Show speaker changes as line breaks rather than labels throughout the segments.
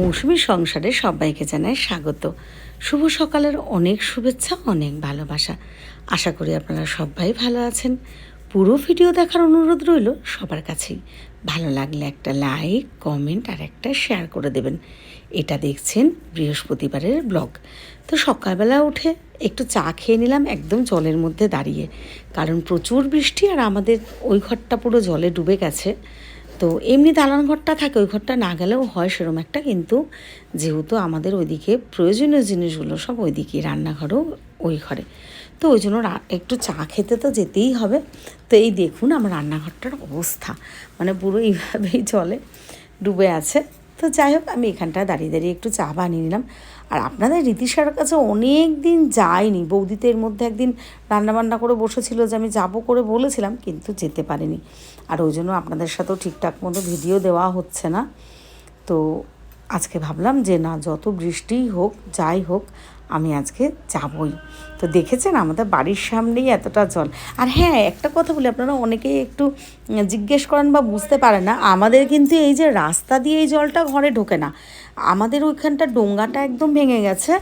মৌসুমী সংসারে সবাইকে জানাই স্বাগত। শুভ সকালের অনেক শুভেচ্ছা, অনেক ভালোবাসা। আশা করি আপনারা সবাই ভালো আছেন। পুরো ভিডিও দেখার অনুরোধ রইল সবার কাছেই। ভালো লাগলে একটা লাইক, কমেন্ট আর একটা শেয়ার করে দেবেন। এটা দেখছেন বৃহস্পতিবারের ব্লগ। তো সকালবেলা উঠে একটু চা খেয়ে নিলাম একদম জলের মধ্যে দাঁড়িয়ে, কারণ প্রচুর বৃষ্টি আর আমাদের ওই ঘরটা পুরো জলে ডুবে গেছে। তো এমনি দালান ঘরটা থাকে, ওই ঘরটা না গেলেও হয় সেরকম একটা, কিন্তু যেহেতু আমাদের ওইদিকে প্রয়োজনীয় জিনিসগুলো সব ওইদিকে, রান্নাঘরও ওই ঘরে, তো ওই জন্য একটু চা খেতে তো যেতেই হবে। তো এই দেখুন আমার রান্নাঘরটার অবস্থা, মানে পুরো এইভাবেই জলে ডুবে আছে। তো যাই হোক, আমি এখানটায় দাঁড়িয়ে দাঁড়িয়ে একটু চা বানিয়ে নিলাম। আর আপনাদের রীতিশার কাছে অনেক দিন যায়নি। বৌদিতে এর মধ্যে একদিন রান্নাবান্না করে বসেছিল যে আমি যাব করে বলেছিলাম, কিন্তু যেতে পারিনি। আর ওই জন্য আপনাদের সাথেও ঠিকঠাক মতো ভিডিও দেওয়া হচ্ছে না। তো আজকে ভাবলাম যে না, যত বৃষ্টিই হোক যাই হোক আমি আজকে যাবই। তো দেখেছেন আমাদের বাড়ির সামনেই এতটা জল। আর হ্যাঁ, একটা কথা বলি, আপনারা অনেকেই একটু জিজ্ঞেস করেন বা বুঝতে পারেন না, আমাদের কিন্তু এই যে রাস্তা দিয়ে এই জলটা ঘরে ঢোকে না। আমাদের ওইখানটা ডোঙ্গাটা একদম ভেঙে গেছে,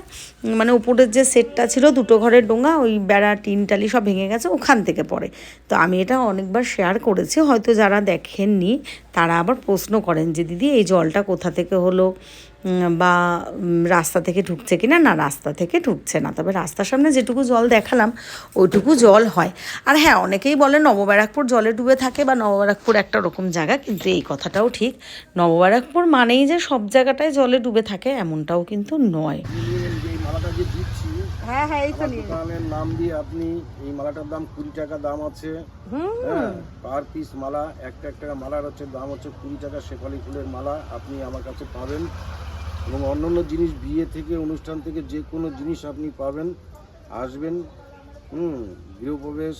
মানে উপরের যে সেটটা ছিল দুটো ঘরের ডোঙ্গা, ওই বেড়া টিন টালি সব ভেঙে গেছে, ওখান থেকে পড়ে। তো আমি এটা অনেকবার শেয়ার করেছি, হয়তো যারা দেখেননি তারা আবার প্রশ্ন করেন যে দিদি এই জলটা কোথা থেকে হলো, বা রাস্তা থেকে ঢুকছে কি না। না, রাস্তা থেকে ঢুকছে না, তবে রাস্তার সামনে যেটুকু জল দেখালাম ওইটুকু জল হয়। আর হ্যাঁ, অনেকেই বলে নবব্যারাকপুর জলে ডুবে থাকে বা নবব্যারাকপুর একটা রকম জায়গা, কিন্তু এই কথাটাও ঠিক, নবব্যারাকপুর মানেই যে সব জায়গাটায় জলে ডুবে থাকে এমনটাও কিন্তু নয়।
হ্যাঁ হ্যাঁ, এই তো দোকানের নাম দিয়ে আপনি এই মালাটার দাম 20 টাকা দাম আছে। হ্যাঁ, পার পিস মালা একটা একটা মালার হচ্ছে দাম হচ্ছে 20 টাকা। শেফালি ফুলের মালা আপনি আমার কাছে পাবেন, এবং অন্যান্য জিনিস বিয়ে থেকে অনুষ্ঠান থেকে যে কোনো জিনিস আপনি পাবেন। আসবেন, গৃহপ্রবেশ,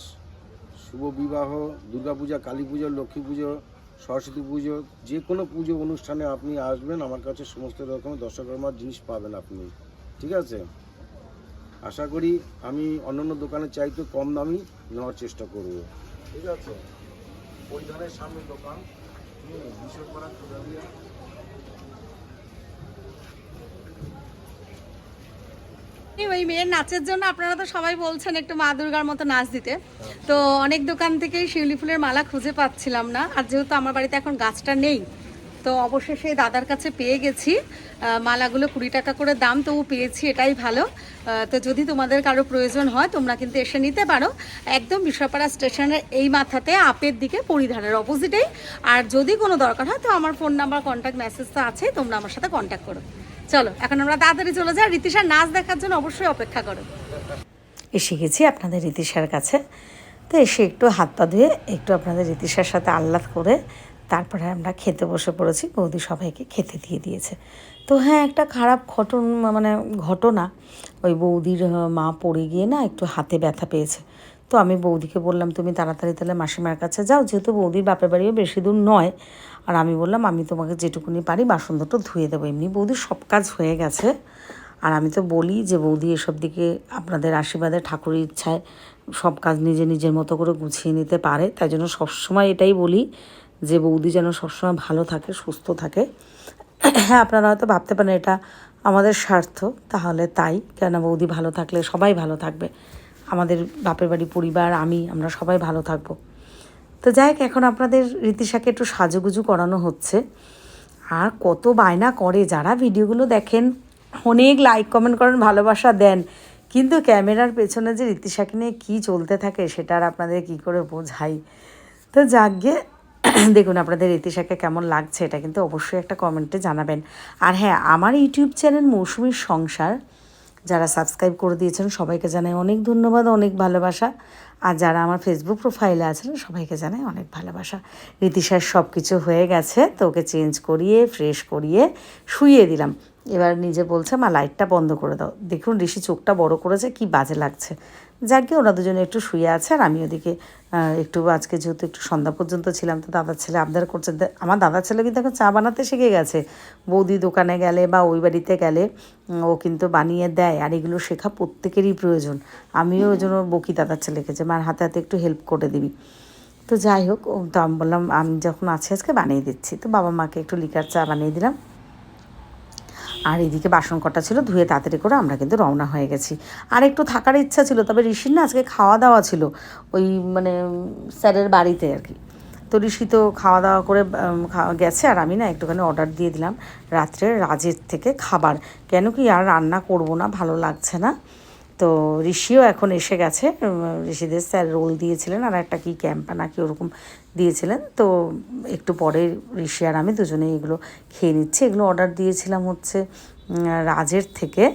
শুভ বিবাহ, দুর্গাপূজা, কালী পুজো, লক্ষ্মী পুজো, সরস্বতী পুজো, যে কোনো পুজো অনুষ্ঠানে আপনি আসবেন, আমার কাছে সমস্ত রকমের দশকর্মার জিনিস পাবেন আপনি। ঠিক আছে, আশা করি আমি অন্যান্য দোকানের চাইতে কম দামি নেওয়ার চেষ্টা করব। ঠিক আছে, ওই ধারের সামনে দোকান, বিশ্বকর্মা খোদালিয়া।
ওই মেয়ের নাচের জন্য আপনারা তো সবাই বলছেন একটু মা দুর্গার মতো নাচ দিতে, তো অনেক দোকান থেকেই শিউলি ফুলের মালা খুঁজে পাচ্ছিলাম না। আর যেহেতু আমার বাড়িতে এখন গাছটা নেই, তো অবশেষে দাদার কাছে পেয়ে গেছি। মালাগুলো 20 টাকা করে দাম, তবু পেয়েছি, এটাই ভালো। তো যদি তোমাদের কারো প্রয়োজন হয় তোমরা কিন্তু এসে নিতে পারো, একদম বিশ্বপাড়া স্টেশনের এই মাথাতে আপের দিকে পরিধানের অপোজিটেই। আর যদি কোনো দরকার হয় তো আমার ফোন নাম্বার, কন্ট্যাক্ট মেসেজ তো আছে, তোমরা আমার সাথে কন্ট্যাক্ট করো। চলো এখন আমরা তাড়াতাড়ি চলে যাই, রীতিশার নাচ দেখার জন্য অবশ্যই অপেক্ষা করো।
এসে গেছি আপনাদের রীতিশার কাছে। তো এসে একটু হাত পা ধুয়ে একটু আপনাদের রীতিশার সাথে আহ্লাদ করে তারপরে আমরা খেতে বসে পড়েছি। বৌদি সবাইকে খেতে দিয়ে দিয়েছে। তো হ্যাঁ, একটা খারাপ ঘটনা, ওই বৌদির মা পড়ে গিয়ে না একটু হাতে ব্যথা পেয়েছে। তো আমি বৌদিকে বললাম তুমি তাড়াতাড়ি তাহলে মাসিমার কাছে যাও, যেহেতু বৌদির বাপের বাড়িও বেশি দূর নয়। আর আমি বললাম আমি তোমাকে যেটুকুনি পারি বাসন দুটো ধুয়ে দেবো, এমনি বৌদির সব কাজ হয়ে গেছে। আর আমি তো বলি যে বৌদি এসব দিকে আপনাদের আশীর্বাদে, ঠাকুরের ইচ্ছায় সব কাজ নিজের মতো করে গুছিয়ে নিতে পারে, তাই জন্য সবসময় এটাই বলি যে বৌদি যেন সবসময় ভালো থাকে, সুস্থ থাকে। হ্যাঁ, আপনারা হয়তো ভাবতে পারেন এটা আমাদের স্বার্থ, তাহলে তাই, কেন বৌদি ভালো থাকলে সবাই ভালো থাকবে, আমাদের বাপের বাড়ি পরিবার, আমরা সবাই ভালো থাকবো। তো যাই হোক, এখন আপনাদের রীতিশাকে একটু সাজুগুজু করানো হচ্ছে। আর কত বায়না করে, যারা ভিডিওগুলো দেখেন অনেক লাইক কমেন্ট করেন, ভালোবাসা দেন, কিন্তু ক্যামেরার পেছনে যে রীতিশাকে নিয়ে কী চলতে থাকে সেটা আর আপনাদের কী করে বোঝাই। তো যাকগে, দেখুন আপনাদের রীতিশাকে কেমন লাগছে এটা কিন্তু অবশ্যই একটা কমেন্টে জানাবেন। আর হ্যাঁ, আমার ইউটিউব চ্যানেল মৌসুমীর সংসার যারা সাবস্ক্রাইব করে দিয়েছেন সবাইকে জানাই অনেক ধন্যবাদ, অনেক ভালোবাসা। আর যারা আমার ফেসবুক প্রোফাইলে আছেন সবাইকে জানাই অনেক ভালোবাসা। রীতিশার সব কিছু হয়ে গেছে, তো ওকে চেঞ্জ করিয়ে ফ্রেশ করিয়ে শুইয়ে দিলাম। এবার নিজে বলছে মা লাইটটা বন্ধ করে দাও। দেখুন ঋষি চোখটা বড় করেছে, কি বাজে লাগছে। যাকে ওরা দুজনে একটু শুয়ে আছে, আর আমি ওদিকে একটু আজকে যেহেতু একটু সন্ধ্যা পর্যন্ত ছিলাম, তো দাদার ছেলে আবদার করছে। আমার দাদার ছেলে কিন্তু এখন চা বানাতে শিখে গেছে, বৌদি দোকানে গেলে বা ওই বাড়িতে গেলে ও কিন্তু বানিয়ে দেয়। আর এগুলো শেখা প্রত্যেকেরই প্রয়োজন। আমিও ওই জন্য বকি দাদার ছেলেকে যে মার হাতে হাতে একটু হেল্প করে দিবি। তো যাই হোক, তো আমি বললাম আমি যখন আছি আজকে বানিয়ে দিচ্ছি। তো বাবা মাকে একটু লিকার চা বানিয়ে দিলাম। আর এদিকে বাসন কটা ছিল, ধুয়ে তাড়াতাড়ি করে আমরা কিন্তু রওনা হয়ে গেছি। আর একটু থাকার ইচ্ছা ছিল, তবে ঋষির না আজকে খাওয়া দাওয়া ছিল ওই মানে স্যারের বাড়িতে আর কি। তো ঋষি তো খাওয়া দাওয়া করে গেছে, আর আমি না একটুখানি অর্ডার দিয়ে দিলাম রাত্রে রাজের থেকে খাবার, কেন কি আর রান্না করব না, ভালো লাগছে না। তো ঋষিও এখন এসে গেছে, ঋষিদের স্যার রোল দিয়েছিলেন আর একটা কি ক্যাম্পা নাকি ওরকম দিয়েছিলেন। তো একটু পরে ঋষি আর আমি দুজনেই এগুলো খেয়ে নিচ্ছি। এগুলো অর্ডার দিয়েছিলাম হচ্ছে রাজের থেকে।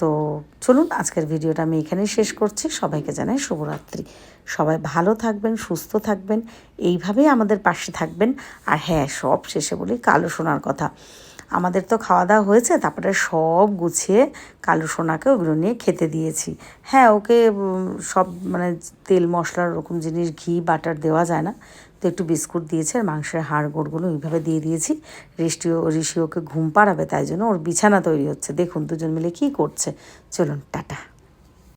তো চলুন আজকের ভিডিওটা আমি এখানেই শেষ করছি। সবাইকে জানাই শুভরাত্রি। সবাই ভালো থাকবেন, সুস্থ থাকবেন, এইভাবেই আমাদের পাশে থাকবেন। আর হ্যাঁ, সব শেষে বলি কালো সোনার কথা। আমাদের তো খাওয়া দাওয়া হয়েছে, তারপরে সব গুছিয়ে কালু সোনাকে ওগুলো নিয়ে খেতে দিয়েছি। হ্যাঁ, ওকে সব মানে তেল মশলার ওরকম জিনিস, ঘি বাটার দেওয়া যায় না, তো একটু বিস্কুট দিয়েছে আর মাংসের হাড় গোড়গুলো ওইভাবে দিয়ে দিয়েছি। ঋষি ওকে ঘুম পাড়াবে, তাই জন্য ওর বিছানা তৈরি হচ্ছে। দেখুন দুজন মিলে কী করছে। চলুন টাটা।